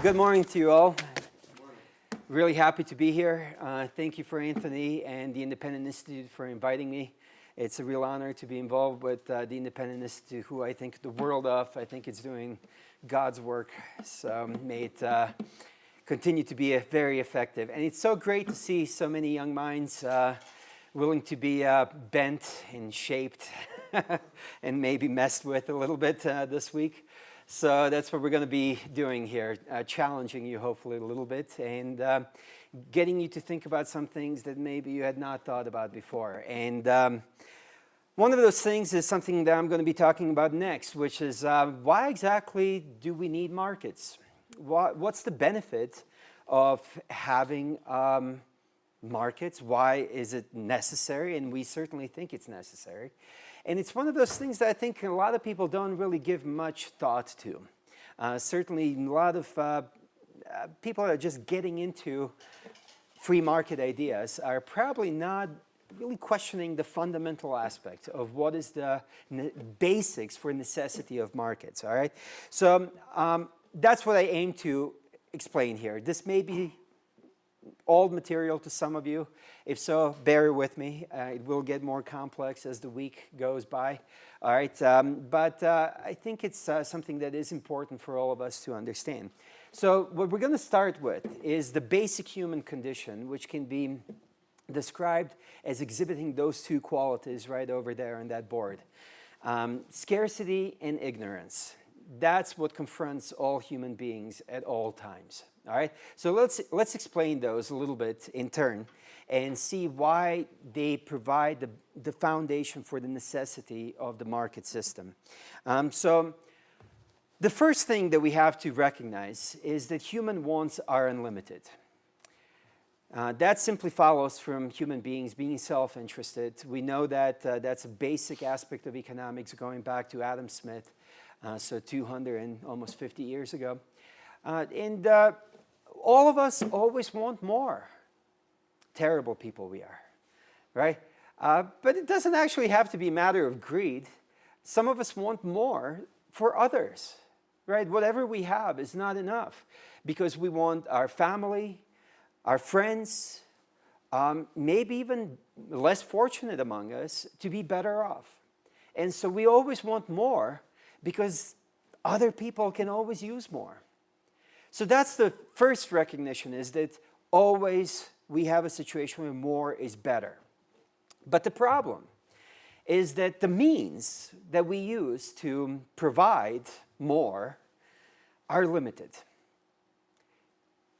Good morning to you all. Really happy to be here. Thank you for Anthony and the Independent Institute for inviting me. It's a real honor to be involved with the Independent Institute, who I think the world of. I think it's doing God's work. So may it continue to be very effective. And it's so great to see so many young minds willing to be bent and shaped and maybe messed with a little bit this week. So that's what we're going to be doing here, challenging you hopefully a little bit and getting you to think about some things that maybe you had not thought about before. And one of those things is something that I'm going to be talking about next, which is why exactly do we need markets? What's the benefit of having markets? Why is it necessary? And we certainly think it's necessary. And it's one of those things that I think a lot of people don't really give much thought to. Certainly a lot of people that are just getting into free market ideas are probably not really questioning the fundamental aspect of what is the basics for necessity of markets, all right? So that's what I aim to explain here. This may be old material to some of you. If so, bear with me. It will get more complex as the week goes by. All right, but I think it's something that is important for all of us to understand. So what we're going to start with is the basic human condition, which can be described as exhibiting those two qualities right over there on that board. Scarcity and ignorance. That's what confronts all human beings at all times. All right, so let's explain those a little bit in turn and see why they provide the foundation for the necessity of the market system. So the first thing that we have to recognize is that human wants are unlimited. That simply follows from human beings being self-interested. We know that that's a basic aspect of economics going back to Adam Smith, so 200 and almost 50 years ago. And all of us always want more. Terrible people we are, right? But it doesn't actually have to be a matter of greed. Some of us want more for others, right? Whatever we have is not enough because we want our family, our friends, maybe even less fortunate among us to be better off. And so we always want more because other people can always use more. So that's the first recognition, is that always we have a situation where more is better. But the problem is that the means that we use to provide more are limited.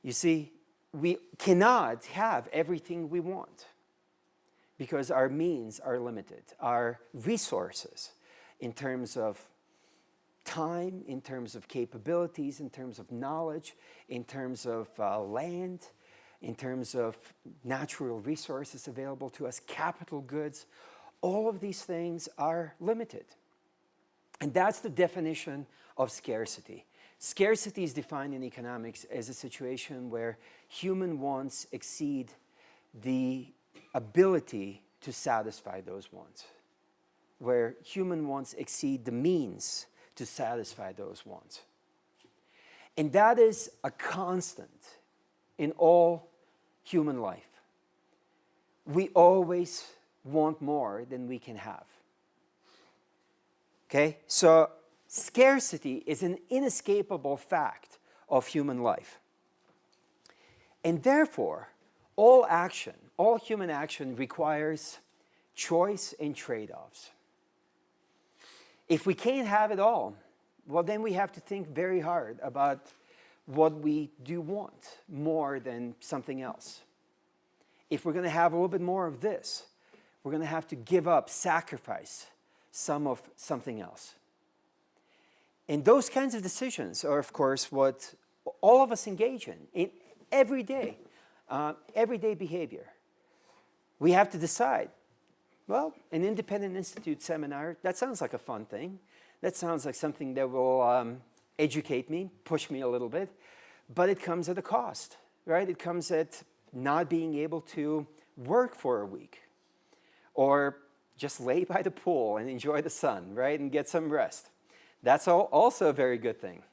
You see, we cannot have everything we want because our means are limited. Our resources in terms of time, in terms of capabilities, in terms of knowledge, in terms of land, in terms of natural resources available to us, capital goods, all of these things are limited. And that's the definition of scarcity. Scarcity is defined in economics as a situation where human wants exceed the ability to satisfy those wants, where human wants exceed the means to satisfy those wants. And that is a constant in all human life. We always want more than we can have. Okay? So scarcity is an inescapable fact of human life. And therefore, all action, all human action requires choice and trade-offs. If we can't have it all, well, then we have to think very hard about what we do want more than something else. If we're going to have a little bit more of this, we're going to have to give up, sacrifice some of something else. And those kinds of decisions are, of course, what all of us engage in everyday behavior. We have to decide. Well, an Independent Institute seminar, that sounds like a fun thing. That sounds like something that will educate me, push me a little bit. But it comes at a cost, right? It comes at not being able to work for a week. Or just lay by the pool and enjoy the sun, right? And get some rest. That's also a very good thing.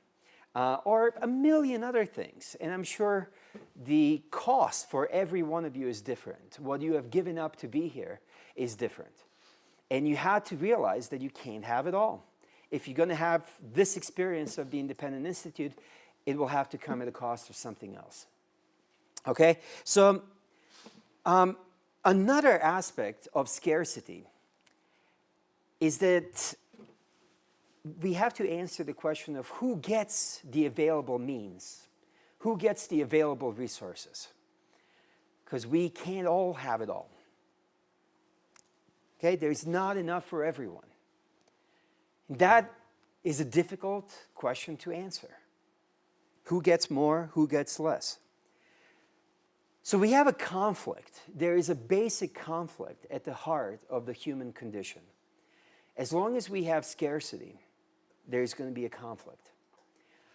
or a million other things. And I'm sure the cost for every one of you is different. What you have given up to be here is different. And you had to realize that you can't have it all. If you're going to have this experience of the Independent Institute, it will have to come at a cost of something else. Okay? So another aspect of scarcity is that we have to answer the question of who gets the available means, who gets the available resources, because we can't all have it all. Okay, there's not enough for everyone. That is a difficult question to answer. Who gets more, who gets less? So we have a conflict. There is a basic conflict at the heart of the human condition. As long as we have scarcity, there's going to be a conflict.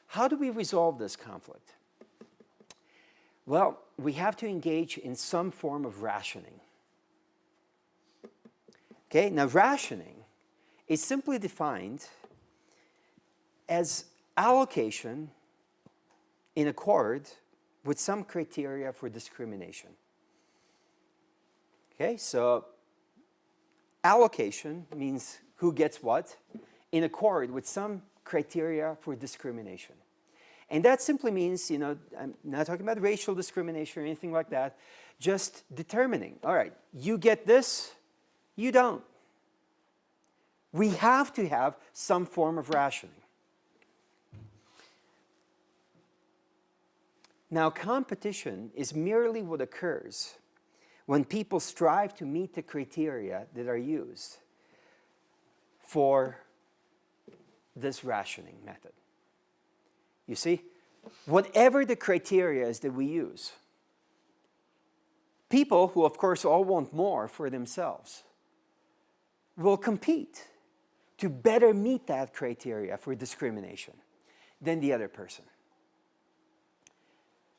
How do we resolve this conflict? Well, we have to engage in some form of rationing. Okay, now rationing is simply defined as allocation in accord with some criteria for discrimination. Okay, so allocation means who gets what in accord with some criteria for discrimination. And that simply means, I'm not talking about racial discrimination or anything like that, just determining, all right, you get this, you don't. We have to have some form of rationing. Now, competition is merely what occurs when people strive to meet the criteria that are used for this rationing method. You see, whatever the criteria is that we use, people who, of course, all want more for themselves will compete to better meet that criteria for discrimination than the other person.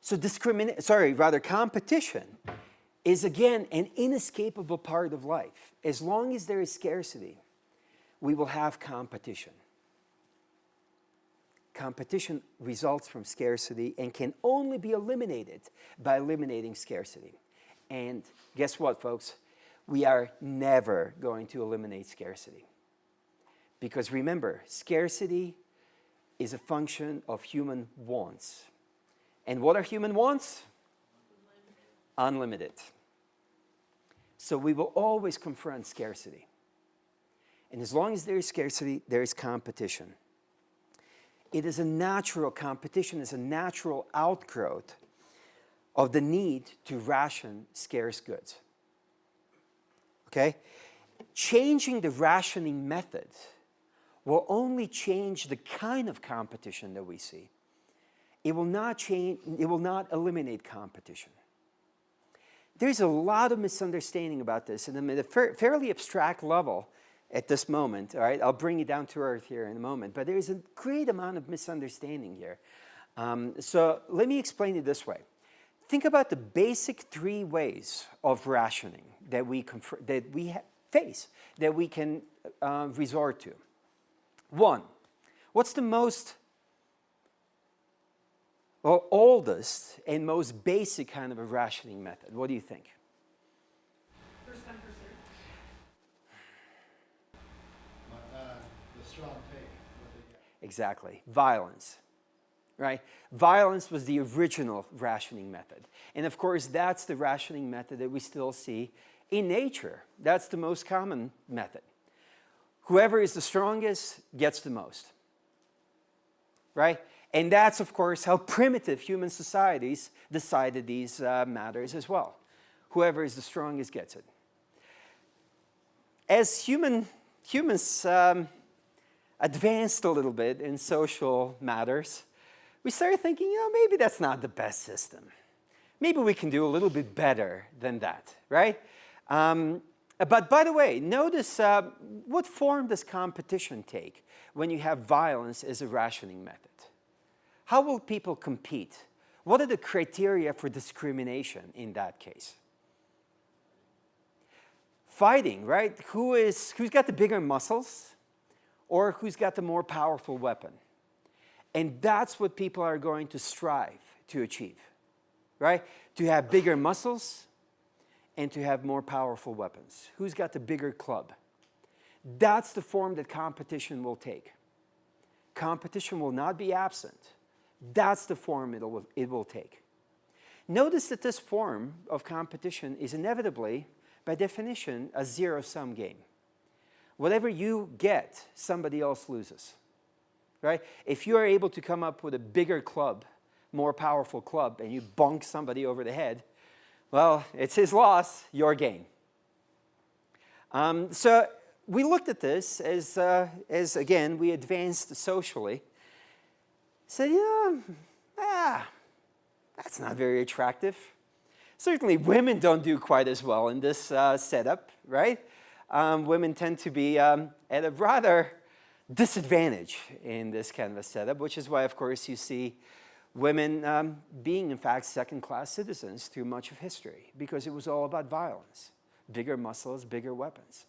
So competition is, again, an inescapable part of life. As long as there is scarcity, we will have competition. Competition results from scarcity and can only be eliminated by eliminating scarcity. And guess what, folks? We are never going to eliminate scarcity. Because remember, scarcity is a function of human wants. And what are human wants? Unlimited. So we will always confront scarcity. And as long as there is scarcity, there is competition. It is a natural competition, is a natural outgrowth of the need to ration scarce goods. Okay? Changing the rationing method will only change the kind of competition that we see. It will not eliminate competition. There's a lot of misunderstanding about this, and at a fairly abstract level at this moment, all right? I'll bring you down to earth here in a moment, but there's a great amount of misunderstanding here. So let me explain it this way. Think about the basic three ways of rationing that we face, that we can resort to. One, what's the oldest and most basic kind of a rationing method? What do you think? First come, first served. The strong take what they get. Exactly. Violence. Right? Violence was the original rationing method. And of course, that's the rationing method that we still see in nature. That's the most common method. Whoever is the strongest gets the most. Right? And that's, of course, how primitive human societies decided these matters as well. Whoever is the strongest gets it. As humans advanced a little bit in social matters, we started thinking, maybe that's not the best system. Maybe we can do a little bit better than that, right? But by the way, notice what form does competition take when you have violence as a rationing method? How will people compete? What are the criteria for discrimination in that case? Fighting, right? Who's got the bigger muscles or who's got the more powerful weapon? And that's what people are going to strive to achieve, right? To have bigger muscles and to have more powerful weapons. Who's got the bigger club? That's the form that competition will take. Competition will not be absent. That's the form it will take. Notice that this form of competition is inevitably, by definition, a zero-sum game. Whatever you get, somebody else loses, right? If you are able to come up with a bigger club, more powerful club, and you bonk somebody over the head, well, it's his loss, your gain. So we looked at this as again, we advanced socially. Said, that's not very attractive. Certainly women don't do quite as well in this setup, right? Women tend to be at a rather disadvantage in this kind of a setup, which is why, of course, you see women being, in fact, second-class citizens through much of history, because it was all about violence. Bigger muscles, bigger weapons.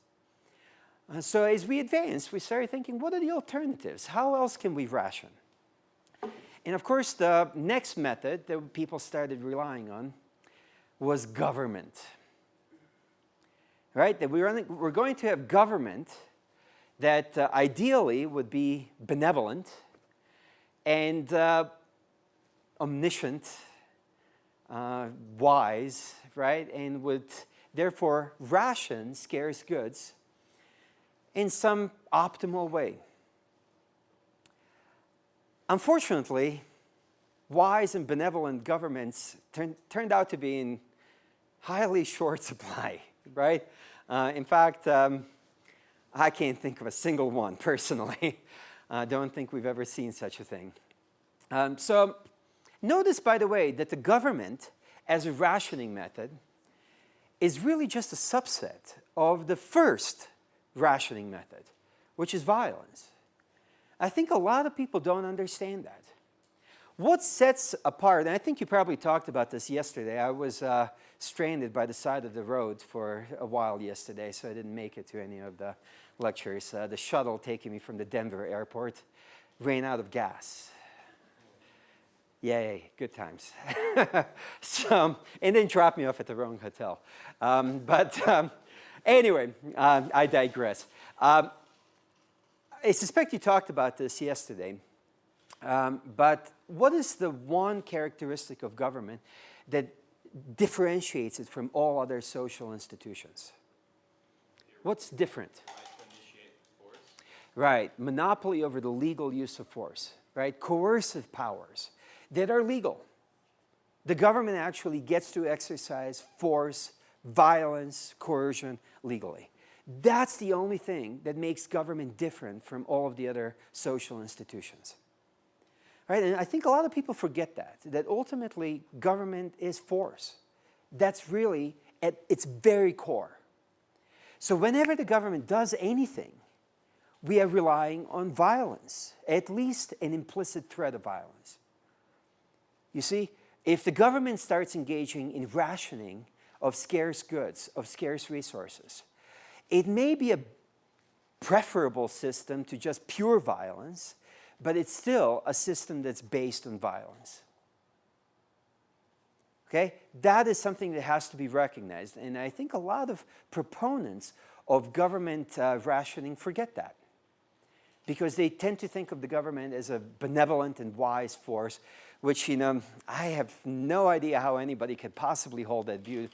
So as we advanced, we started thinking, what are the alternatives? How else can we ration? And of course, the next method that people started relying on was government. Right? That we're going to have government that ideally would be benevolent and omniscient, wise, right? And would therefore ration scarce goods in some optimal way. Unfortunately, wise and benevolent governments turned out to be in highly short supply, right? In fact, I can't think of a single one personally. I don't think we've ever seen such a thing. So notice, by the way, that the government as a rationing method is really just a subset of the first rationing method, which is violence. I think a lot of people don't understand that. What sets apart, and I think you probably talked about this yesterday. I was stranded by the side of the road for a while yesterday, so I didn't make it to any of the lectures. The shuttle taking me from the Denver airport ran out of gas. Yay, good times. And then dropped me off at the wrong hotel. Anyway, I digress. I suspect you talked about this yesterday. But what is the one characteristic of government that differentiates it from all other social institutions? What's different? Initiate force. Right, monopoly over the legal use of force, right? Coercive powers that are legal. The government actually gets to exercise force, violence, coercion legally. That's the only thing that makes government different from all of the other social institutions. Right? And I think a lot of people forget that ultimately government is force. That's really at its very core. So whenever the government does anything, we are relying on violence, at least an implicit threat of violence. You see, if the government starts engaging in rationing of scarce goods, of scarce resources, it may be a preferable system to just pure violence, but it's still a system that's based on violence. Okay? That is something that has to be recognized. And I think a lot of proponents of government rationing forget that, because they tend to think of the government as a benevolent and wise force, which, I have no idea how anybody could possibly hold that view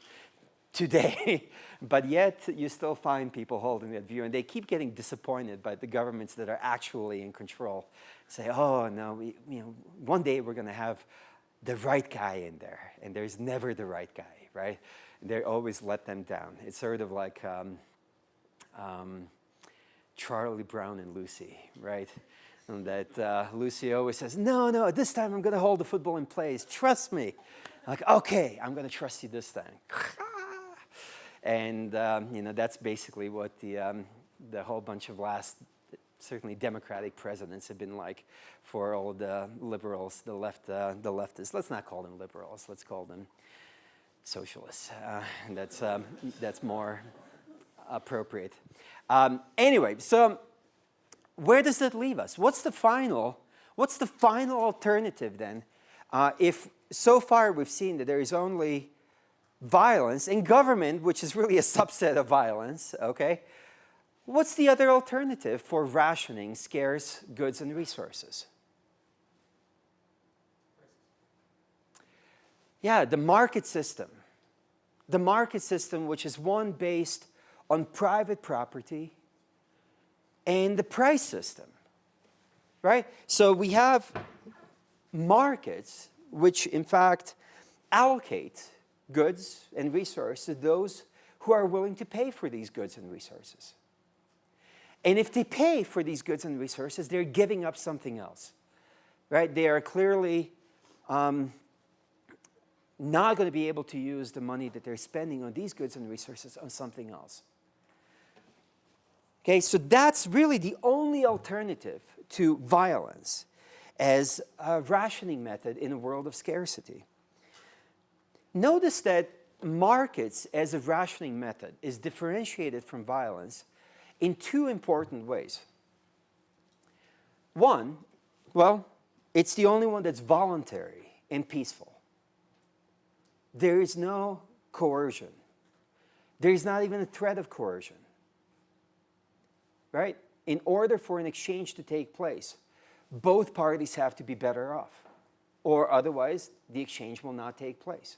today. But yet, you still find people holding that view, and they keep getting disappointed by the governments that are actually in control. Say, oh, no, one day we're going to have the right guy in there, and there's never the right guy, right? And they always let them down. It's sort of like Charlie Brown and Lucy, right? And that Lucy always says, no, this time I'm going to hold the football in place. Trust me. Like, okay, I'm going to trust you this time. And, that's basically what the whole bunch of last, certainly Democratic presidents have been like for all the liberals, the leftists. Let's not call them liberals. Let's call them socialists. That's more appropriate. Anyway, so where does that leave us? What's the final What's the final alternative then? If so far we've seen that there is only violence and government, which is really a subset of violence, okay? What's the other alternative for rationing scarce goods and resources? Yeah, the market system. The market system, which is one based on private property and the price system, right? So we have markets which, in fact, allocate goods and resources to those who are willing to pay for these goods and resources. And if they pay for these goods and resources, they're giving up something else, right? They are clearly not going to be able to use the money that they're spending on these goods and resources on something else. Okay, so that's really the only alternative to violence as a rationing method in a world of scarcity. Notice that markets as a rationing method is differentiated from violence in two important ways. One, well, it's the only one that's voluntary and peaceful. There is no coercion. There is not even a threat of coercion. Right? In order for an exchange to take place, both parties have to be better off, or otherwise the exchange will not take place.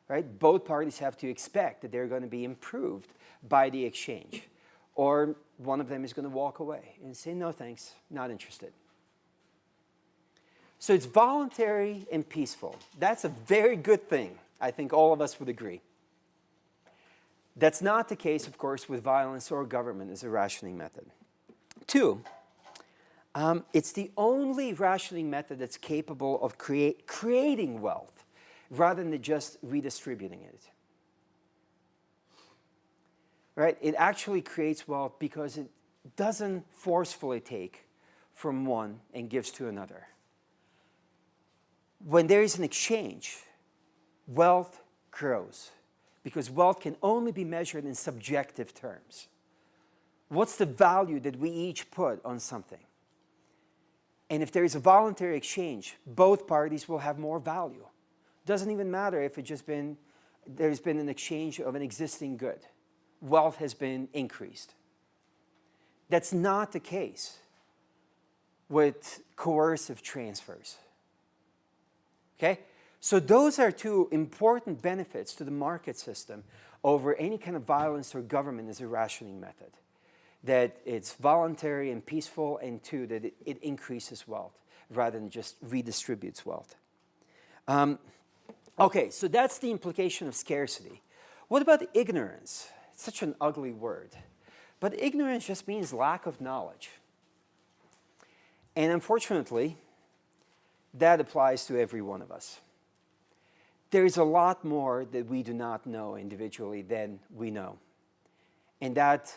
Right? Both parties have to expect that they're going to be improved by the exchange, or one of them is going to walk away and say, no thanks, not interested. So it's voluntary and peaceful. That's a very good thing. I think all of us would agree. That's not the case, of course, with violence or government as a rationing method. Two, it's the only rationing method that's capable of creating wealth rather than just redistributing it. Right? It actually creates wealth because it doesn't forcefully take from one and gives to another. When there is an exchange, wealth grows because wealth can only be measured in subjective terms. What's the value that we each put on something? And if there is a voluntary exchange, both parties will have more value. Doesn't even matter if there's been an exchange of an existing good. Wealth has been increased. That's not the case with coercive transfers. Okay? So those are two important benefits to the market system over any kind of violence or government as a rationing method. That it's voluntary and peaceful, and two, that it increases wealth rather than just redistributes wealth. Okay, so that's the implication of scarcity. What about ignorance? It's such an ugly word. But ignorance just means lack of knowledge. And unfortunately, that applies to every one of us. There is a lot more that we do not know individually than we know. And that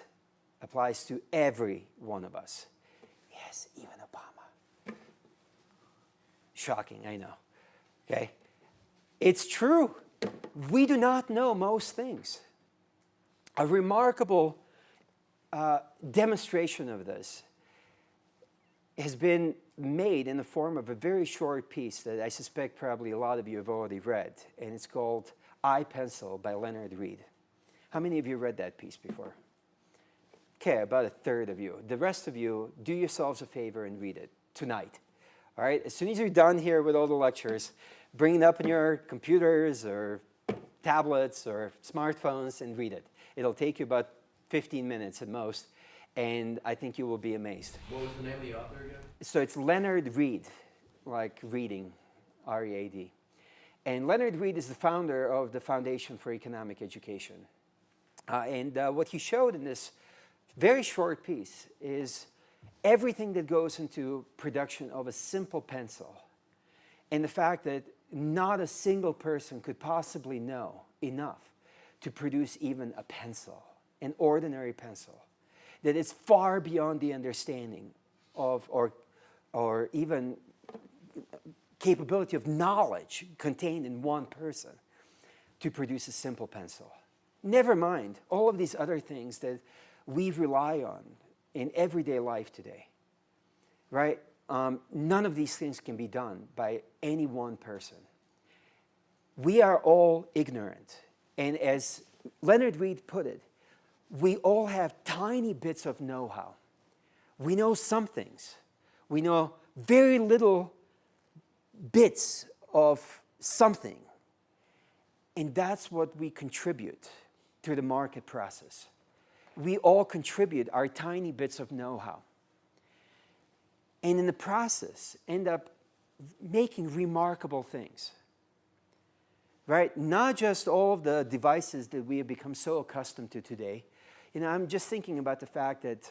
applies to every one of us. Yes, even Obama. Shocking, I know. Okay? It's true. We do not know most things. A remarkable demonstration of this has been made in the form of a very short piece that I suspect probably a lot of you have already read, and it's called I, Pencil by Leonard Reed. How many of you read that piece before? Okay, about a third of you. The rest of you, do yourselves a favor and read it tonight. All right? As soon as you're done here with all the lectures, bring it up on your computers or tablets or smartphones and read it. It'll take you about 15 minutes at most, and I think you will be amazed. What was the name of the author again? So it's Leonard Reed, like reading, R-E-A-D. And Leonard Reed is the founder of the Foundation for Economic Education. And what he showed in this very short piece is everything that goes into production of a simple pencil, and the fact that not a single person could possibly know enough to produce even a pencil, an ordinary pencil, that is far beyond the understanding of or even capability of knowledge contained in one person to produce a simple pencil. Never mind all of these other things that we rely on in everyday life today, right? none of these things can be done by any one person. We are all ignorant. And as Leonard Read put it, we all have tiny bits of know-how. We know some things. We know very little bits of something. And that's what we contribute to the market process. We all contribute our tiny bits of know-how. And in the process, end up making remarkable things. Right? Not just all of the devices that we have become so accustomed to today. You know, I'm just thinking about the fact that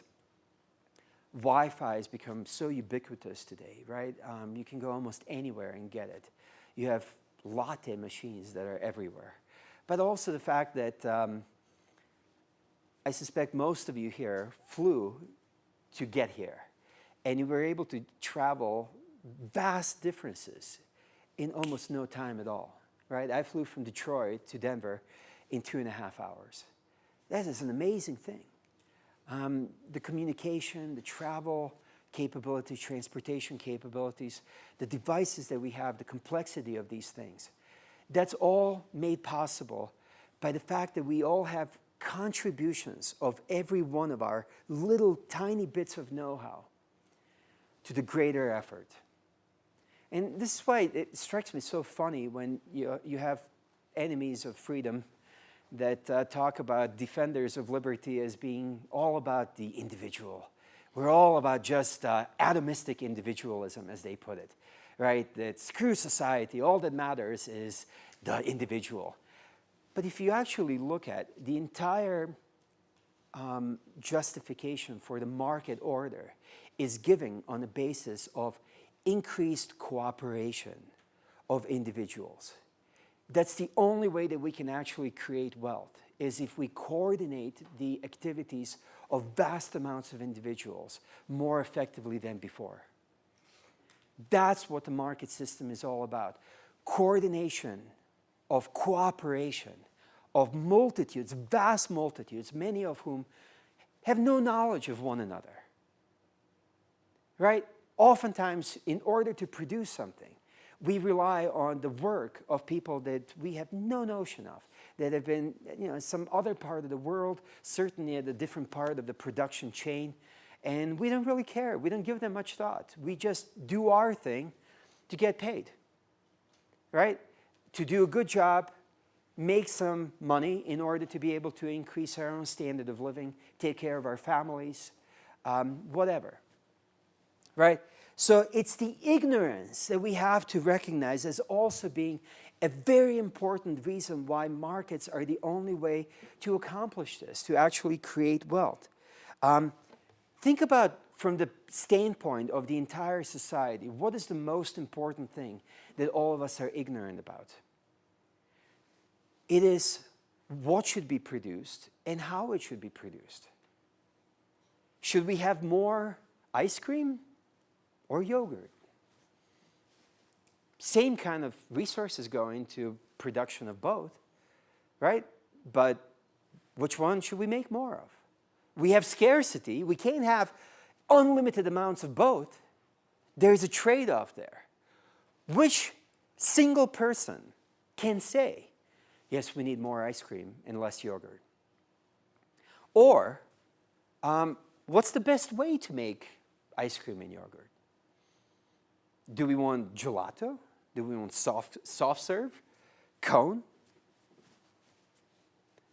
Wi-Fi has become so ubiquitous today, right? You can go almost anywhere and get it. You have latte machines that are everywhere. But also the fact that I suspect most of you here flew to get here. And you were able to travel vast differences in almost no time at all, right? I flew from Detroit to Denver in 2.5 hours. That is an amazing thing. The communication, the travel capability, transportation capabilities, the devices that we have, the complexity of these things, that's all made possible by the fact that we all have contributions of every one of our little tiny bits of know-how to the greater effort. And this is why it strikes me so funny when you have enemies of freedom that talk about defenders of liberty as being all about the individual. We're all about just atomistic individualism, as they put it, right? That screw society, all that matters is the individual. But if you actually look at the entire justification for the market order is given on the basis of increased cooperation of individuals. That's the only way that we can actually create wealth, is if we coordinate the activities of vast amounts of individuals more effectively than before. That's what the market system is all about. Coordination of cooperation of multitudes, vast multitudes, many of whom have no knowledge of one another. Right? Oftentimes, in order to produce something, we rely on the work of people that we have no notion of, that have been, some other part of the world, certainly at a different part of the production chain, and we don't really care. We don't give them much thought. We just do our thing to get paid, right? To do a good job, make some money in order to be able to increase our own standard of living, take care of our families, whatever, right? So it's the ignorance that we have to recognize as also being a very important reason why markets are the only way to accomplish this, to actually create wealth. Think about, from the standpoint of the entire society, what is the most important thing that all of us are ignorant about? It is what should be produced and how it should be produced. Should we have more ice cream or yogurt? Same kind of resources go into production of both, right? But which one should we make more of? We have scarcity. We can't have unlimited amounts of both. There's a trade-off there. Which single person can say, yes, we need more ice cream and less yogurt? Or, what's the best way to make ice cream and yogurt? Do we want gelato? Do we want soft serve? Cone?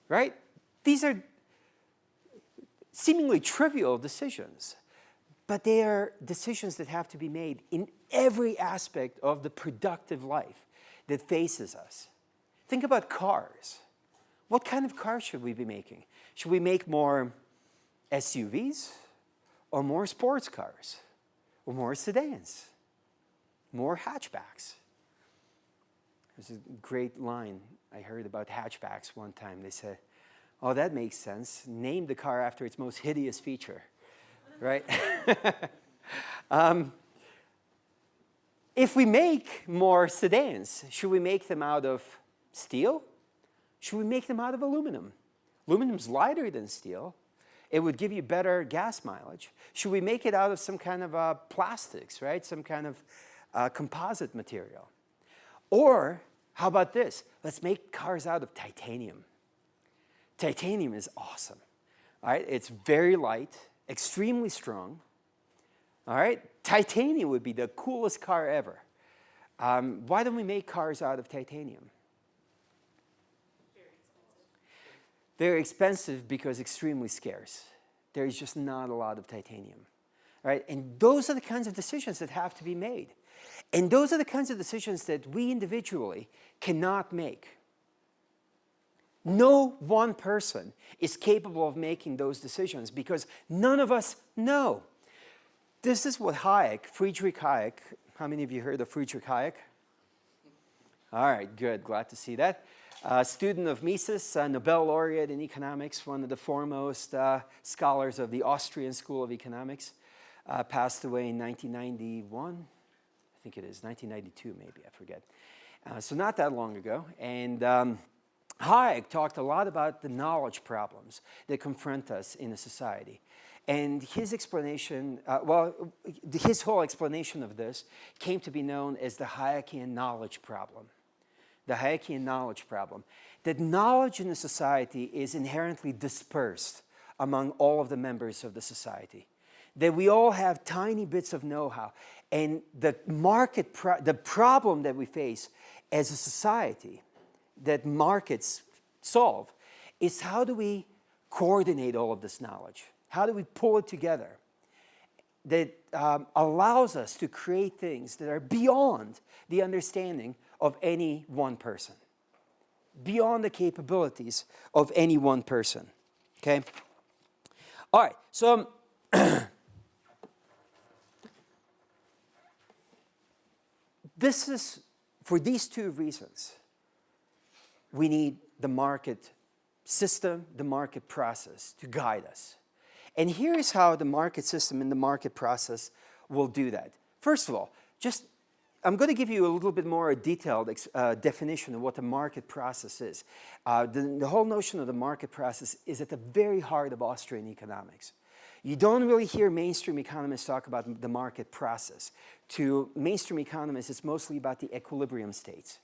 Right? These are seemingly trivial decisions, but they are decisions that have to be made in every aspect of the productive life that faces us. Think about cars. What kind of cars should we be making? Should we make more SUVs or more sports cars or more sedans, more hatchbacks? There's a great line I heard about hatchbacks one time. They said, oh, that makes sense. Name the car after its most hideous feature, right? If we make more sedans, should we make them out of steel? Should we make them out of aluminum? Aluminum's lighter than steel. It would give you better gas mileage. Should we make it out of some kind of plastics, right? Some kind of composite material. Or how about this? Let's make cars out of titanium. Titanium is awesome. All right, it's very light, extremely strong. All right, titanium would be the coolest car ever. Why don't we make cars out of titanium? Very expensive because extremely scarce. There is just not a lot of titanium. All right, and those are the kinds of decisions that have to be made. And those are the kinds of decisions that we individually cannot make. No one person is capable of making those decisions because none of us know. This is what Friedrich Hayek, how many of you heard of Friedrich Hayek? All right, good, glad to see that. Student of Mises, Nobel laureate in economics, one of the foremost scholars of the Austrian School of Economics, passed away in 1991. I think it is, 1992 maybe, I forget. So not that long ago. And Hayek talked a lot about the knowledge problems that confront us in a society. And his explanation, his whole explanation of this came to be known as the Hayekian knowledge problem. The Hayekian knowledge problem. That knowledge in a society is inherently dispersed among all of the members of the society. That we all have tiny bits of know-how. And the problem that we face as a society that markets solve is how do we coordinate all of this knowledge? How do we pull it together that allows us to create things that are beyond the understanding of any one person, beyond the capabilities of any one person, okay? All right, so this is, for these two reasons, we need the market system, the market process to guide us. And here's how the market system and the market process will do that. First of all, I'm going to give you a little bit more detailed definition of what the market process is. The whole notion of the market process is at the very heart of Austrian economics. You don't really hear mainstream economists talk about the market process. To mainstream economists, it's mostly about the equilibrium states.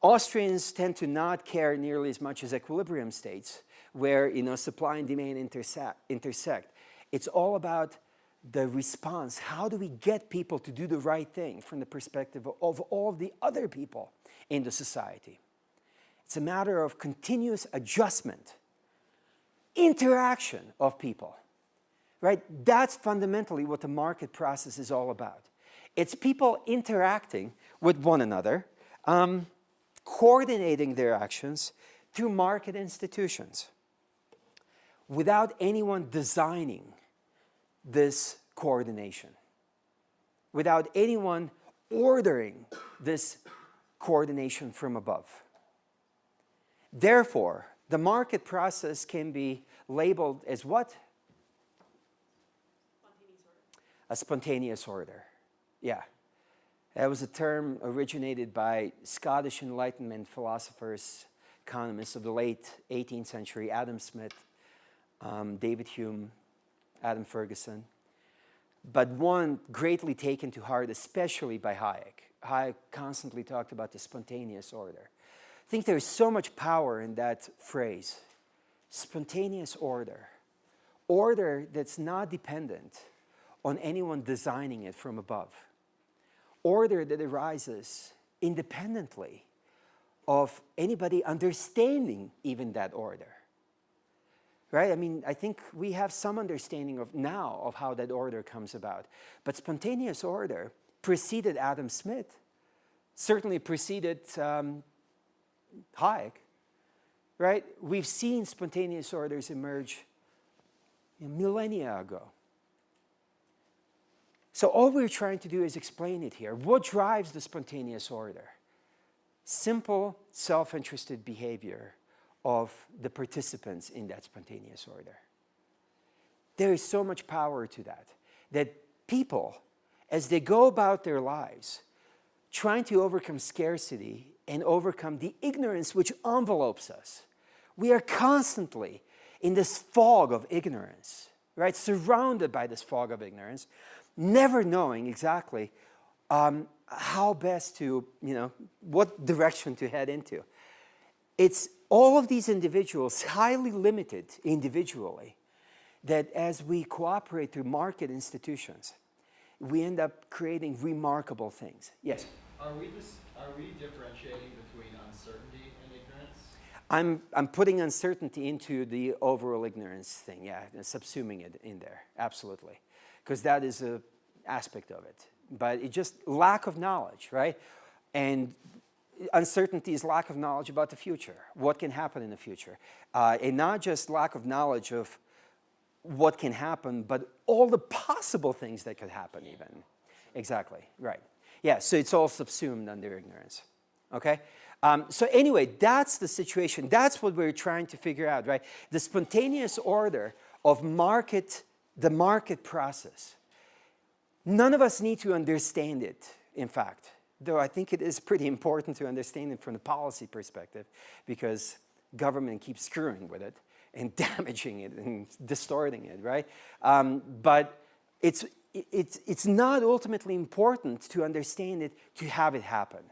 Austrians tend to not care nearly as much as equilibrium states, where supply and demand intersect. It's all about the response. How do we get people to do the right thing from the perspective of all of the other people in the society? It's a matter of continuous adjustment, interaction of people, right? That's fundamentally what the market process is all about. It's people interacting with one another, coordinating their actions through market institutions without anyone designing this coordination, without anyone ordering this coordination from above. Therefore, the market process can be labeled as what? A spontaneous order. Yeah. That was a term originated by Scottish Enlightenment philosophers, economists of the late 18th century, Adam Smith, David Hume, Adam Ferguson, but one greatly taken to heart, especially by Hayek. Hayek constantly talked about the spontaneous order. I think there's so much power in that phrase, spontaneous order. Order that's not dependent on anyone designing it from above. Order that arises independently of anybody understanding even that order. Right? I mean, I think we have some understanding of how that order comes about. But spontaneous order preceded Adam Smith, certainly preceded Hayek. Right? We've seen spontaneous orders emerge millennia ago. So all we're trying to do is explain it here. What drives the spontaneous order? Simple, self-interested behavior of the participants in that spontaneous order. There is so much power to that people, as they go about their lives, trying to overcome scarcity and overcome the ignorance which envelopes us, we are constantly in this fog of ignorance, right? Surrounded by this fog of ignorance, never knowing exactly how best to, what direction to head into. It's all of these individuals, highly limited individually, that as we cooperate through market institutions, we end up creating remarkable things. Yes? Are we differentiating between uncertainty and ignorance? I'm putting uncertainty into the overall ignorance thing, yeah, and subsuming it in there, absolutely. Because that is an aspect of it. But it's just lack of knowledge, right? And uncertainty is lack of knowledge about the future, what can happen in the future. And not just lack of knowledge of what can happen, but all the possible things that could happen even. Exactly, right. Yeah, so it's all subsumed under ignorance, okay? So anyway, that's the situation. That's what we're trying to figure out, right? The spontaneous order of the market process. None of us need to understand it, in fact, though I think it is pretty important to understand it from the policy perspective because government keeps screwing with it and damaging it and distorting it, right? But it's not ultimately important to understand it to have it happen.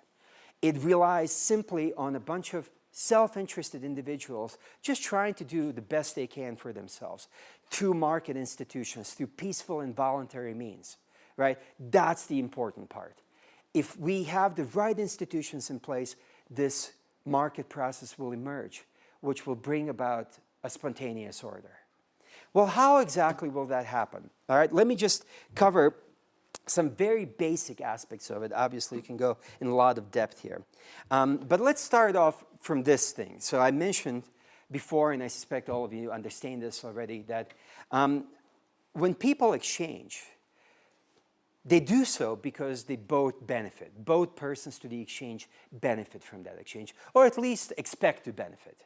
It relies simply on a bunch of self-interested individuals just trying to do the best they can for themselves through market institutions, through peaceful and voluntary means, right? That's the important part. If we have the right institutions in place, this market process will emerge, which will bring about a spontaneous order. Well, how exactly will that happen? All right, let me just cover some very basic aspects of it. Obviously, you can go in a lot of depth here. But let's start off from this thing. So I mentioned before, and I suspect all of you understand this already, that when people exchange, they do so because they both benefit. Both persons to the exchange benefit from that exchange, or at least expect to benefit,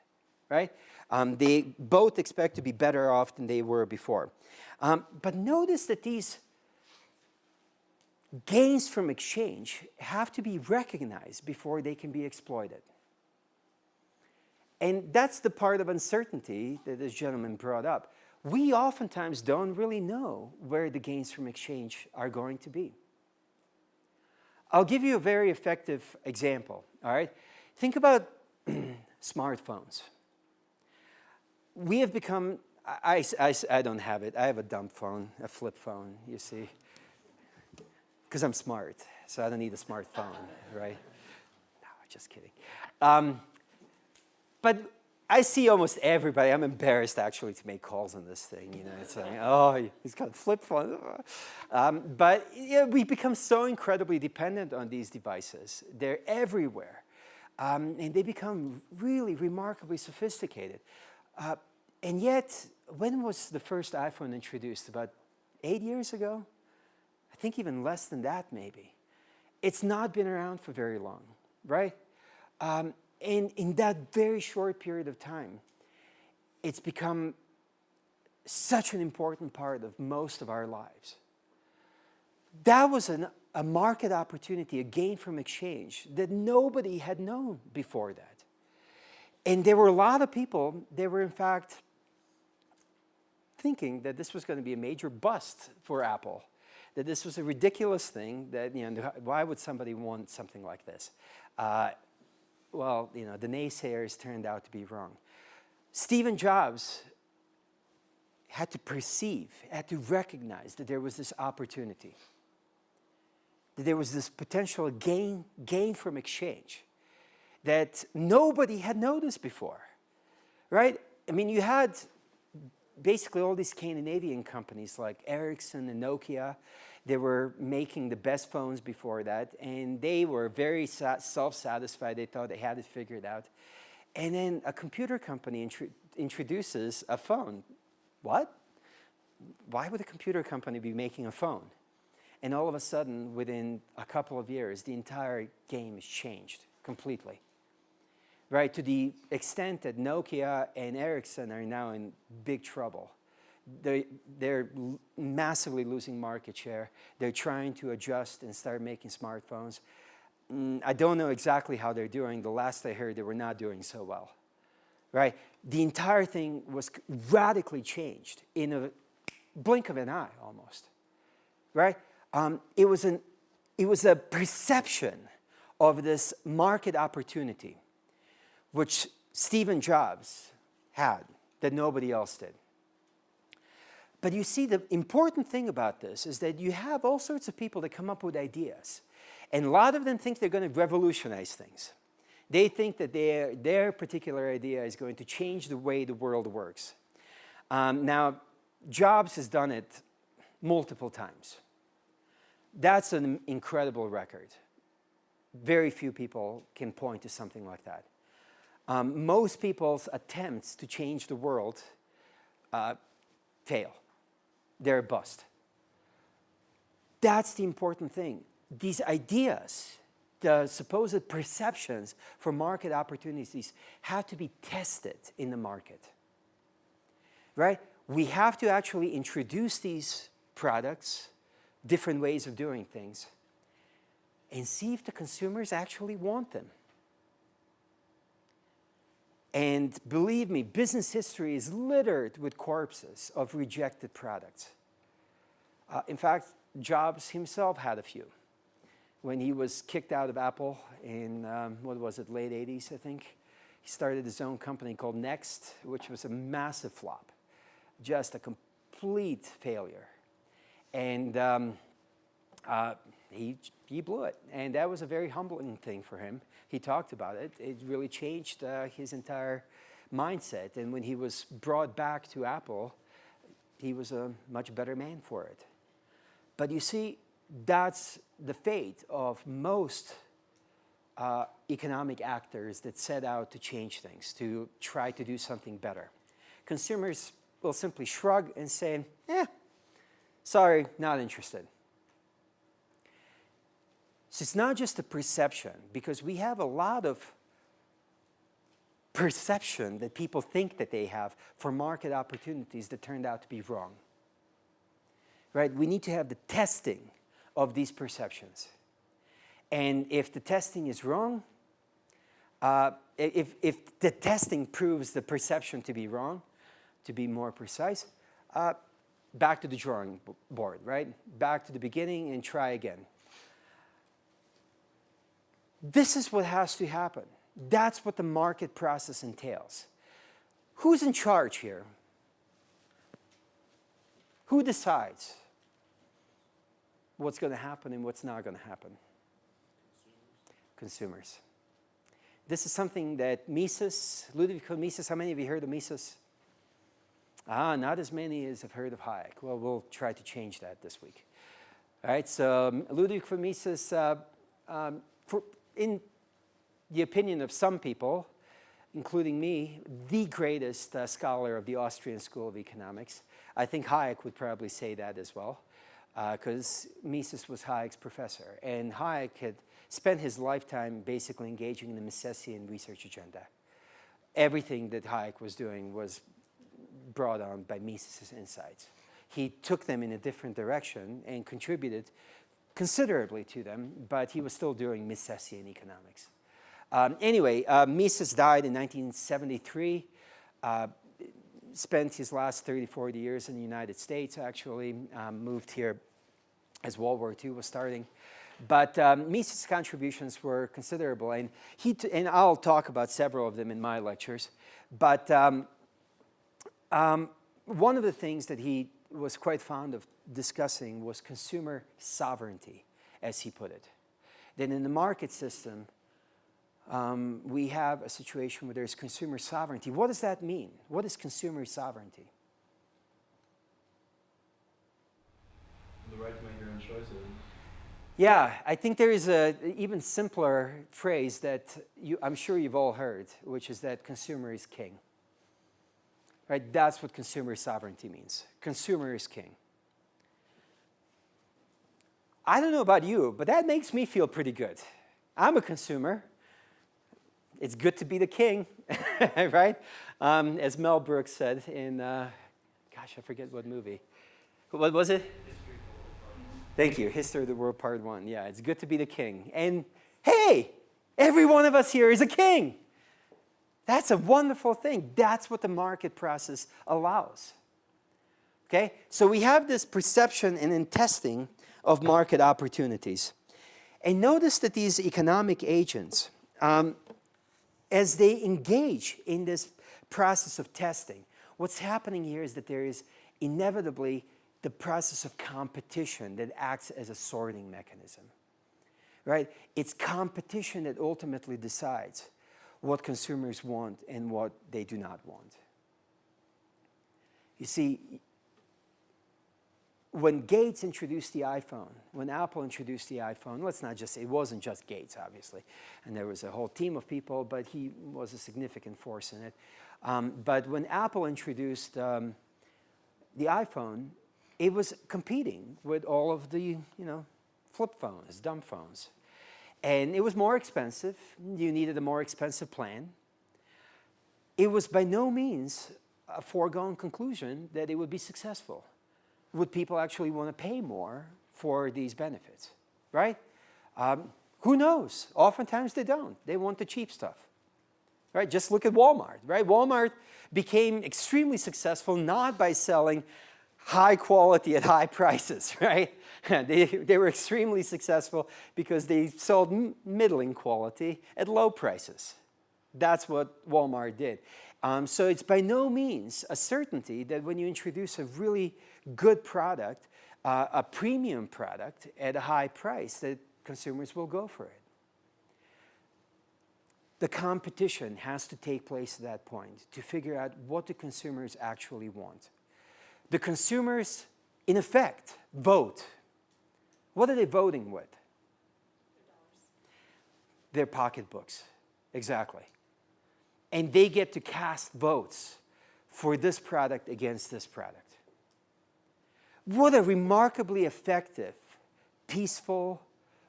right? They both expect to be better off than they were before. But notice that these gains from exchange have to be recognized before they can be exploited. And that's the part of uncertainty that this gentleman brought up. We oftentimes don't really know where the gains from exchange are going to be. I'll give you a very effective example, all right? Think about smartphones. We have become, I don't have it. I have a dumb phone, a flip phone, you see. Because I'm smart, so I don't need a smartphone, right? No, just kidding. But I see almost everybody. I'm embarrassed actually to make calls on this thing. You know, it's like, oh, he's got a flip phone. But yeah, we become so incredibly dependent on these devices. They're everywhere, and they become really remarkably sophisticated. And yet, when was the first iPhone introduced? About 8 years ago? I think even less than that, maybe. It's not been around for very long, right? And in that very short period of time, it's become such an important part of most of our lives. That was a market opportunity, a gain from exchange that nobody had known before that. And there were a lot of people, they were in fact thinking that this was going to be a major bust for Apple, that this was a ridiculous thing, that, why would somebody want something like this? Well, the naysayers turned out to be wrong. Steve Jobs had to perceive, had to recognize that there was this opportunity, that there was this potential gain from exchange that nobody had noticed before, right? I mean, you had basically all these Scandinavian companies like Ericsson and Nokia. They were making the best phones before that, and they were very self-satisfied. They thought they had it figured out. And then a computer company introduces a phone. What? Why would a computer company be making a phone? And all of a sudden, within a couple of years, the entire game has changed completely. Right, to the extent that Nokia and Ericsson are now in big trouble. They're massively losing market share. They're trying to adjust and start making smartphones. I don't know exactly how they're doing. The last I heard, they were not doing so well, right? The entire thing was radically changed in a blink of an eye, almost, right? It was a perception of this market opportunity, which Stephen Jobs had that nobody else did. But you see, the important thing about this is that you have all sorts of people that come up with ideas. And a lot of them think they're going to revolutionize things. They think that their particular idea is going to change the way the world works. Now, Jobs has done it multiple times. That's an incredible record. Very few people can point to something like that. Most people's attempts to change the world fail. They're a bust. That's the important thing. These ideas, the supposed perceptions for market opportunities, have to be tested in the market, right? We have to actually introduce these products, different ways of doing things, and see if the consumers actually want them. And believe me, business history is littered with corpses of rejected products. In fact, Jobs himself had a few. When he was kicked out of Apple in, late 80s, I think, he started his own company called Next, which was a massive flop, just a complete failure. And he blew it. And that was a very humbling thing for him. He talked about it. It really changed his entire mindset. And when he was brought back to Apple, he was a much better man for it. But you see, that's the fate of most economic actors that set out to change things, to try to do something better. Consumers will simply shrug and say, sorry, not interested. So it's not just a perception, because we have a lot of perception that people think that they have for market opportunities that turned out to be wrong. Right? We need to have the testing of these perceptions. And if the testing is wrong, if the testing proves the perception to be wrong, to be more precise, back to the drawing board, right? Back to the beginning and try again. This is what has to happen. That's what the market process entails. Who's in charge here? Who decides what's going to happen and what's not going to happen? Consumers. This is something that Mises, Ludwig von Mises, how many of you heard of Mises? Not as many as have heard of Hayek. Well, we'll try to change that this week. All right, so Ludwig von Mises, in the opinion of some people, including me, the greatest scholar of the Austrian School of Economics. I think Hayek would probably say that as well, because Mises was Hayek's professor. And Hayek had spent his lifetime basically engaging in the Misesian research agenda. Everything that Hayek was doing was brought on by Mises' insights. He took them in a different direction and contributed considerably to them, but he was still doing Misesian economics. Anyway, Mises died in 1973, spent his last 30, 40 years in the United States, actually, moved here as World War II was starting. But Mises' contributions were considerable, and and I'll talk about several of them in my lectures. But one of the things that he was quite fond of discussing was consumer sovereignty, as he put it. That in the market system, we have a situation where there's consumer sovereignty. What does that mean? What is consumer sovereignty? The right to make your own choices. Yeah, I think there is an even simpler phrase that I'm sure you've all heard, which is that consumer is king. Right? That's what consumer sovereignty means. Consumer is king. I don't know about you, but that makes me feel pretty good. I'm a consumer. It's good to be the king, right? As Mel Brooks said in, I forget what movie. What was it? Thank you. History of the World Part 1. Yeah, it's good to be the king. And hey, every one of us here is a king. That's a wonderful thing. That's what the market process allows. Okay? So we have this perception and in testing of market opportunities. And notice that these economic agents, as they engage in this process of testing, what's happening here is that there is inevitably the process of competition that acts as a sorting mechanism. Right? It's competition that ultimately decides what consumers want and what they do not want. You see, when Gates introduced the iPhone, when Apple introduced the iPhone, let's not just say, it wasn't just Gates, obviously, and there was a whole team of people, but he was a significant force in it. But when Apple introduced the iPhone, it was competing with all of the, flip phones, dumb phones. And it was more expensive. You needed a more expensive plan. It was by no means a foregone conclusion that it would be successful. Would people actually want to pay more for these benefits, right? Who knows? Oftentimes they don't. They want the cheap stuff, right? Just look at Walmart, right? Walmart became extremely successful not by selling high quality at high prices, right? They were extremely successful because they sold middling quality at low prices. That's what Walmart did. So it's by no means a certainty that when you introduce a really good product, a premium product at a high price, that consumers will go for it. The competition has to take place at that point to figure out what the consumers actually want. The consumers, in effect, vote. What are they voting with? Their pocketbooks, exactly. And they get to cast votes for this product against this product. What a remarkably effective, peaceful,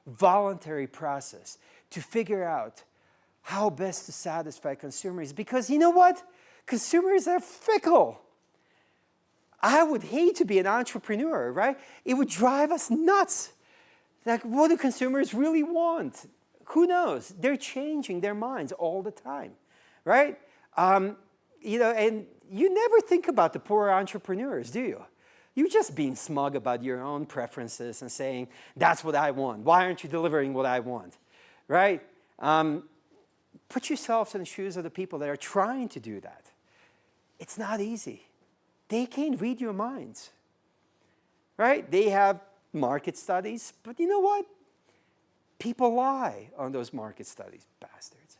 voluntary process to figure out how best to satisfy consumers. Because you know what? Consumers are fickle. I would hate to be an entrepreneur, right? It would drive us nuts. Like, what do consumers really want? Who knows? They're changing their minds all the time, right? And you never think about the poor entrepreneurs, do you? You're just being smug about your own preferences and saying, that's what I want. Why aren't you delivering what I want, right? Put yourselves in the shoes of the people that are trying to do that. It's not easy. They can't read your minds, right? They have market studies, but you know what? People lie on those market studies, bastards.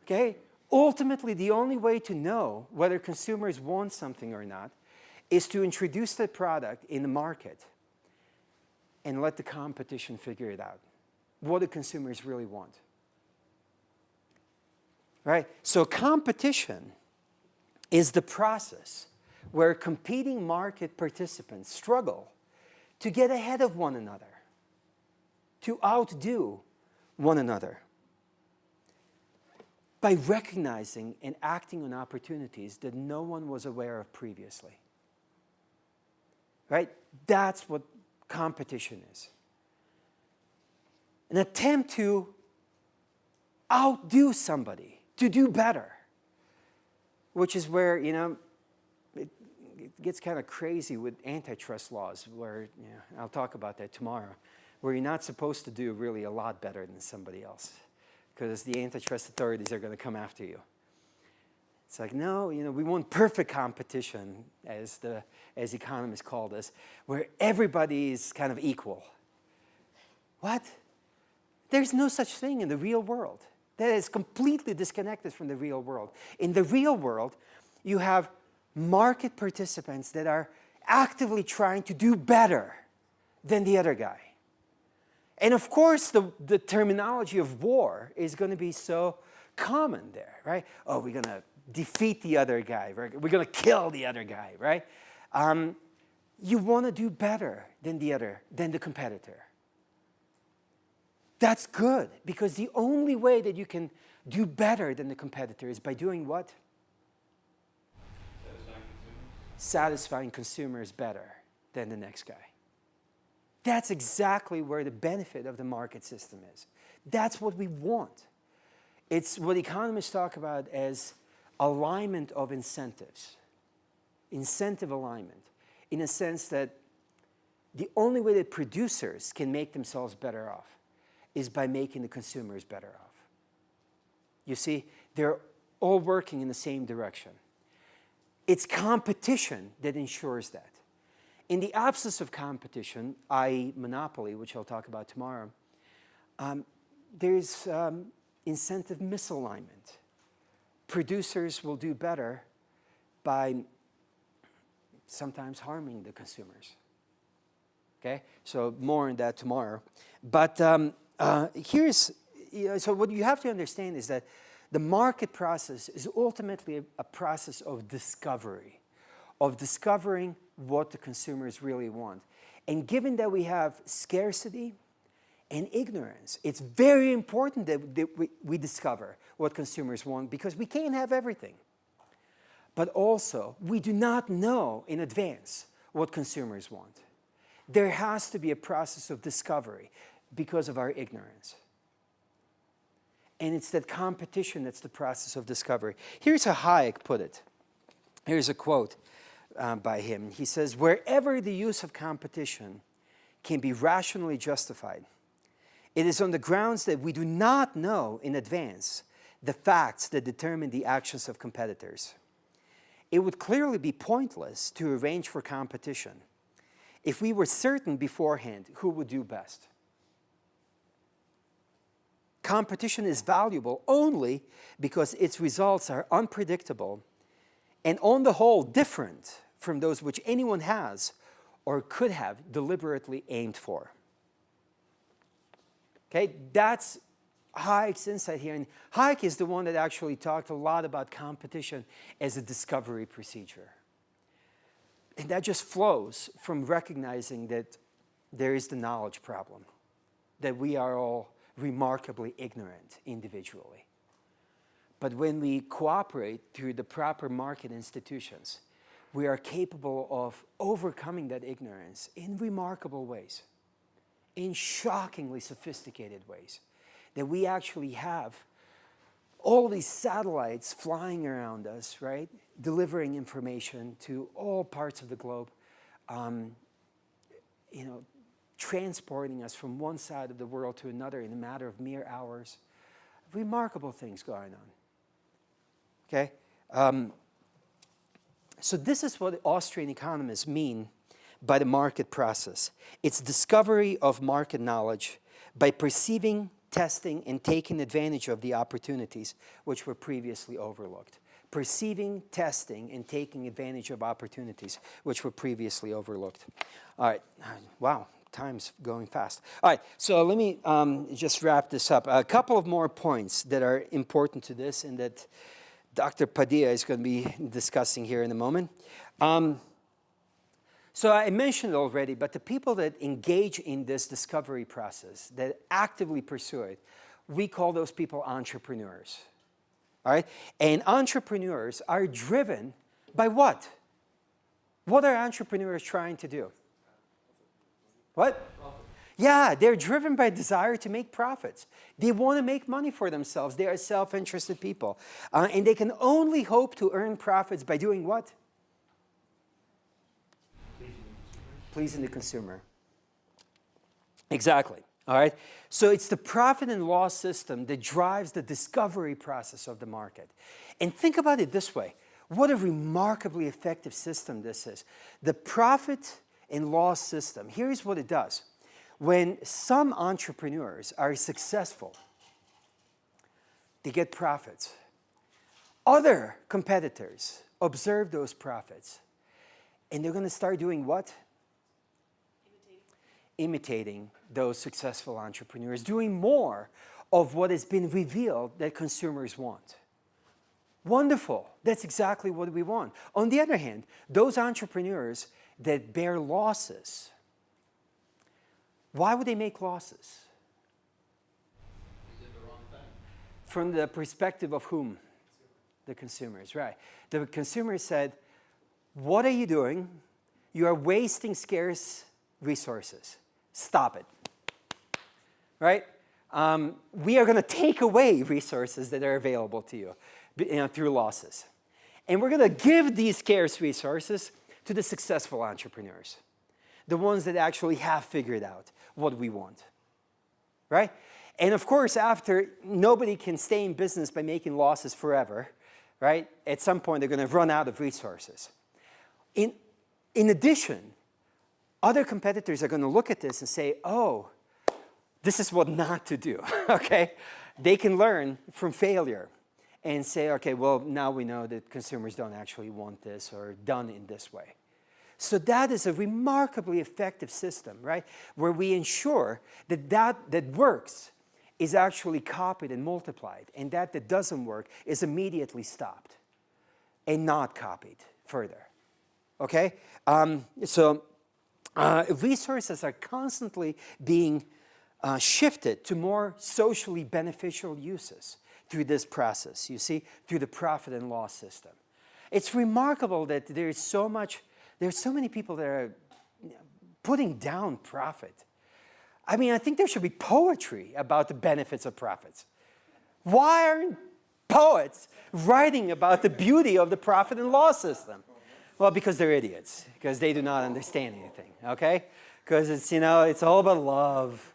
Okay? Ultimately, the only way to know whether consumers want something or not is to introduce the product in the market and let the competition figure it out. What do consumers really want? Right? So competition is the process where competing market participants struggle to get ahead of one another, to outdo one another by recognizing and acting on opportunities that no one was aware of previously. Right? That's what competition is. An attempt to outdo somebody, to do better. Which is where, it gets kind of crazy with antitrust laws, where, I'll talk about that tomorrow, where you're not supposed to do really a lot better than somebody else, because the antitrust authorities are going to come after you. It's like, no, we want perfect competition, as economists call this, where everybody is kind of equal. What? There's no such thing in the real world. That is completely disconnected from the real world. In the real world, you have market participants that are actively trying to do better than the other guy. And of course, the terminology of war is going to be so common there, right? Oh, we're going to defeat the other guy. We're going to kill the other guy, right? You want to do better than the competitor. That's good, because the only way that you can do better than the competitor is by doing what? Satisfying consumers better than the next guy. That's exactly where the benefit of the market system is. That's what we want. It's what economists talk about as alignment of incentives, incentive alignment, in a sense that the only way that producers can make themselves better off is by making the consumers better off. You see, they're all working in the same direction. It's competition that ensures that. In the absence of competition, i.e. monopoly, which I'll talk about tomorrow, there's incentive misalignment. Producers will do better by sometimes harming the consumers. Okay, so more on that tomorrow. But so what you have to understand is that the market process is ultimately a process of discovery, of discovering what the consumers really want. And given that we have scarcity and ignorance, it's very important that we discover what consumers want, because we can't have everything. But also, we do not know in advance what consumers want. There has to be a process of discovery because of our ignorance. And it's that competition that's the process of discovery. Here's how Hayek put it. Here's a quote by him. He says, "Wherever the use of competition can be rationally justified, it is on the grounds that we do not know in advance the facts that determine the actions of competitors. It would clearly be pointless to arrange for competition if we were certain beforehand who would do best. Competition is valuable only because its results are unpredictable and on the whole different from those which anyone has or could have deliberately aimed for." Okay, that's Hayek's insight here. And Hayek is the one that actually talked a lot about competition as a discovery procedure. And that just flows from recognizing that there is the knowledge problem, that we are all remarkably ignorant individually. But when we cooperate through the proper market institutions, we are capable of overcoming that ignorance in remarkable ways, in shockingly sophisticated ways, that we actually have all these satellites flying around us, right, delivering information to all parts of the globe, transporting us from one side of the world to another in a matter of mere hours. Remarkable things going on. Okay? So this is what Austrian economists mean by the market process. It's discovery of market knowledge by perceiving, testing, and taking advantage of the opportunities which were previously overlooked. Perceiving, testing, and taking advantage of opportunities which were previously overlooked. All right. Wow. Time's going fast. All right, so let me just wrap this up. A couple of more points that are important to this and that Dr. Padilla is going to be discussing here in a moment. So I mentioned it already, but the people that engage in this discovery process, that actively pursue it, we call those people entrepreneurs. All right? And entrepreneurs are driven by what? What are entrepreneurs trying to do? What? Yeah, they're driven by desire to make profits. They want to make money for themselves. They are self-interested people. And they can only hope to earn profits by doing what? Pleasing the consumer. Exactly. All right? So it's the profit and loss system that drives the discovery process of the market. And think about it this way. What a remarkably effective system this is. The profit and loss system, here's what it does. When some entrepreneurs are successful, they get profits. Other competitors observe those profits, and they're going to start doing what? Imitating those successful entrepreneurs, doing more of what has been revealed that consumers want. Wonderful. That's exactly what we want. On the other hand, those entrepreneurs that bear losses, why would they make losses? They did the wrong thing. From the perspective of whom? The consumers, right. The consumers said, what are you doing? You are wasting scarce resources. Stop it. Right? we are going to take away resources that are available to you, through losses. And we're going to give these scarce resources to the successful entrepreneurs, the ones that actually have figured out what we want, right? And of course, after, nobody can stay in business by making losses forever, right? At some point, they're going to run out of resources. In addition, other competitors are going to look at this and say, oh, this is what not to do, okay? They can learn from failure and say, okay, well, now we know that consumers don't actually want this or done in this way. So that is a remarkably effective system, right? Where we ensure that works is actually copied and multiplied, and that doesn't work is immediately stopped and not copied further, okay? Resources are constantly being shifted to more socially beneficial uses through this process, you see, through the profit and loss system. It's remarkable that there's so many people that are putting down profit. I mean, I think there should be poetry about the benefits of profits. Why aren't poets writing about the beauty of the profit and loss system? Well, because they're idiots, because they do not understand anything, okay? Because it's, it's all about love.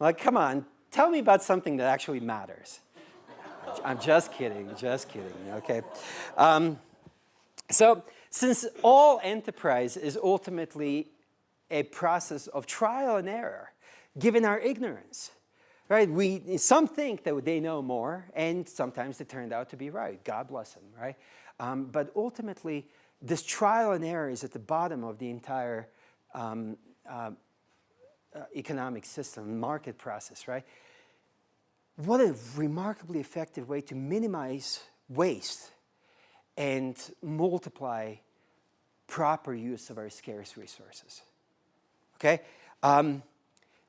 Like, come on, tell me about something that actually matters. I'm just kidding, okay? So, since all enterprise is ultimately a process of trial and error, given our ignorance, right? Some think that they know more, and sometimes it turned out to be right. God bless them, right? But ultimately, this trial and error is at the bottom of the entire economic system, market process, right? What a remarkably effective way to minimize waste and multiply proper use of our scarce resources, okay?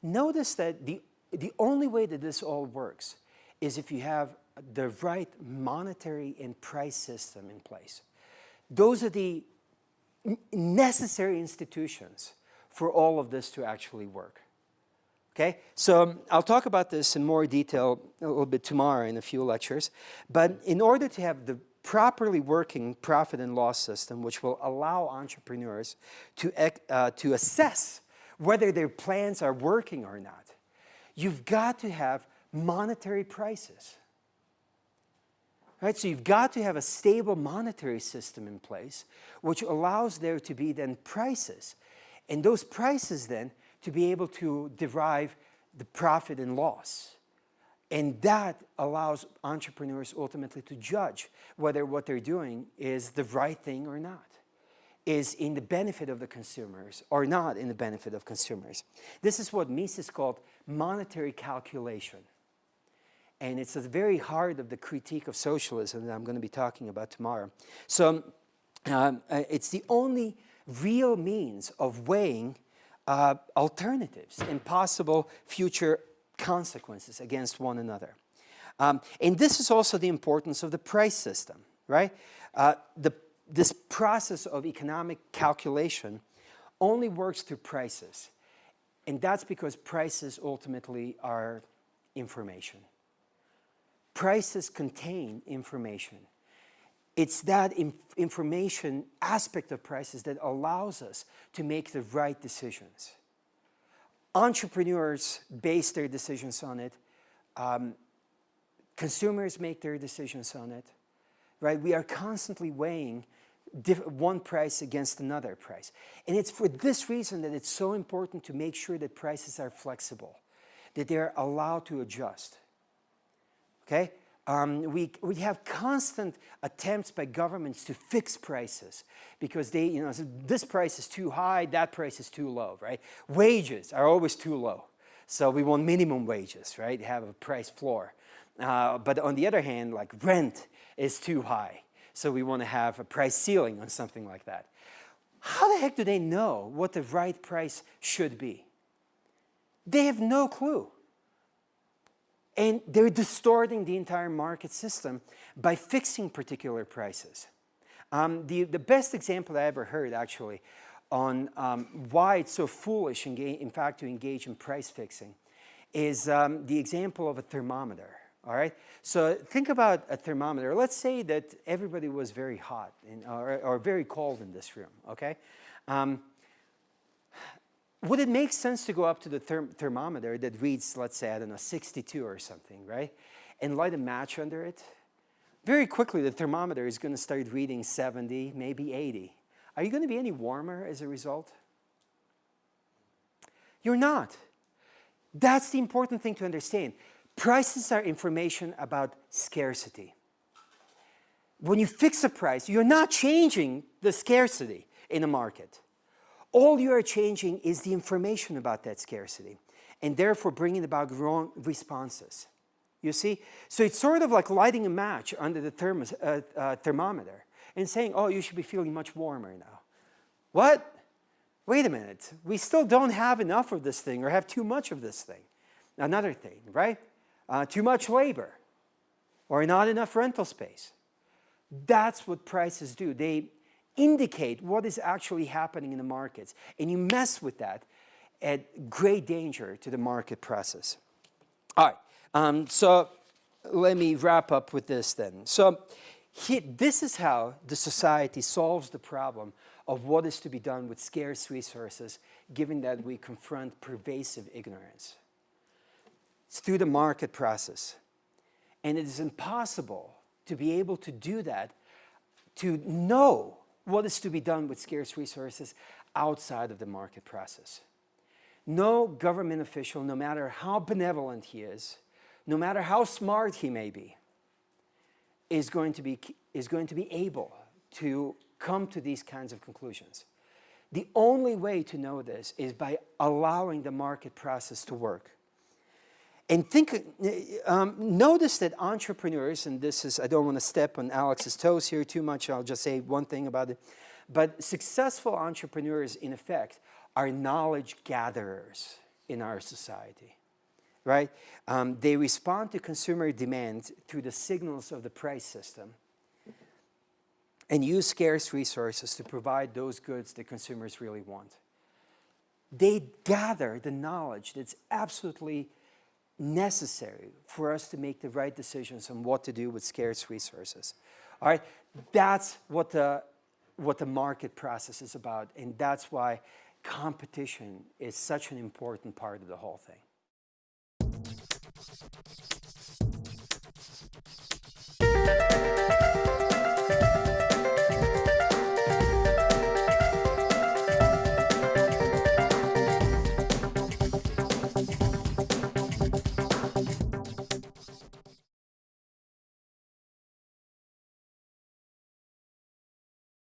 Notice that the only way that this all works is if you have the right monetary and price system in place. Those are the necessary institutions for all of this to actually work. Okay, so I'll talk about this in more detail a little bit tomorrow in a few lectures. But in order to have the properly working profit and loss system, which will allow entrepreneurs to assess whether their plans are working or not, you've got to have monetary prices. Right? So you've got to have a stable monetary system in place, which allows there to be then prices. And those prices then to be able to derive the profit and loss. And that allows entrepreneurs ultimately to judge whether what they're doing is the right thing or not, is in the benefit of the consumers or not in the benefit of consumers. This is what Mises called monetary calculation. And it's at the very heart of the critique of socialism that I'm going to be talking about tomorrow. So it's the only real means of weighing alternatives and possible future consequences against one another. And this is also the importance of the price system, right? This process of economic calculation only works through prices. And that's because prices ultimately are information. Prices contain information. It's that information aspect of prices that allows us to make the right decisions. Entrepreneurs base their decisions on it. Consumers make their decisions on it. Right? We are constantly weighing one price against another price. And it's for this reason that it's so important to make sure that prices are flexible, that they're allowed to adjust. Okay? We have constant attempts by governments to fix prices because they, so this price is too high, that price is too low, right? Wages are always too low. So we want minimum wages, right? Have a price floor. But on the other hand, like rent is too high. So we want to have a price ceiling on something like that. How the heck do they know what the right price should be? They have no clue. And they're distorting the entire market system by fixing particular prices. The best example I ever heard, actually, on why it's so foolish, in fact, to engage in price fixing, is the example of a thermometer, all right? So think about a thermometer. Let's say that everybody was very hot or very cold in this room, okay? Would it make sense to go up to the thermometer that reads, let's say, I don't know, 62 or something, right? And light a match under it? Very quickly, the thermometer is going to start reading 70, maybe 80. Are you going to be any warmer as a result? You're not. That's the important thing to understand. Prices are information about scarcity. When you fix a price, you're not changing the scarcity in a market. All you are changing is the information about that scarcity, and therefore bringing about wrong responses. You see? So it's sort of like lighting a match under the thermometer and saying, oh, you should be feeling much warmer now. What? Wait a minute. We still don't have enough of this thing or have too much of this thing. Another thing, right? Too much labor or not enough rental space. That's what prices do. They indicate what is actually happening in the markets. And you mess with that at great danger to the market process. All right, so let me wrap up with this then. So this is how the society solves the problem of what is to be done with scarce resources, given that we confront pervasive ignorance. It's through the market process. And it is impossible to be able to do that, to know what is to be done with scarce resources outside of the market process. No government official, no matter how benevolent he is, no matter how smart he may be, is going to be able to come to these kinds of conclusions. The only way to know this is by allowing the market process to work. And notice that entrepreneurs, and this is, I don't want to step on Alex's toes here too much, I'll just say one thing about it, but successful entrepreneurs, in effect, are knowledge gatherers in our society, right? They respond to consumer demand through the signals of the price system and use scarce resources to provide those goods that consumers really want. They gather the knowledge that's absolutely necessary for us to make the right decisions on what to do with scarce resources. All right, that's what the market process is about, and that's why competition is such an important part of the whole thing.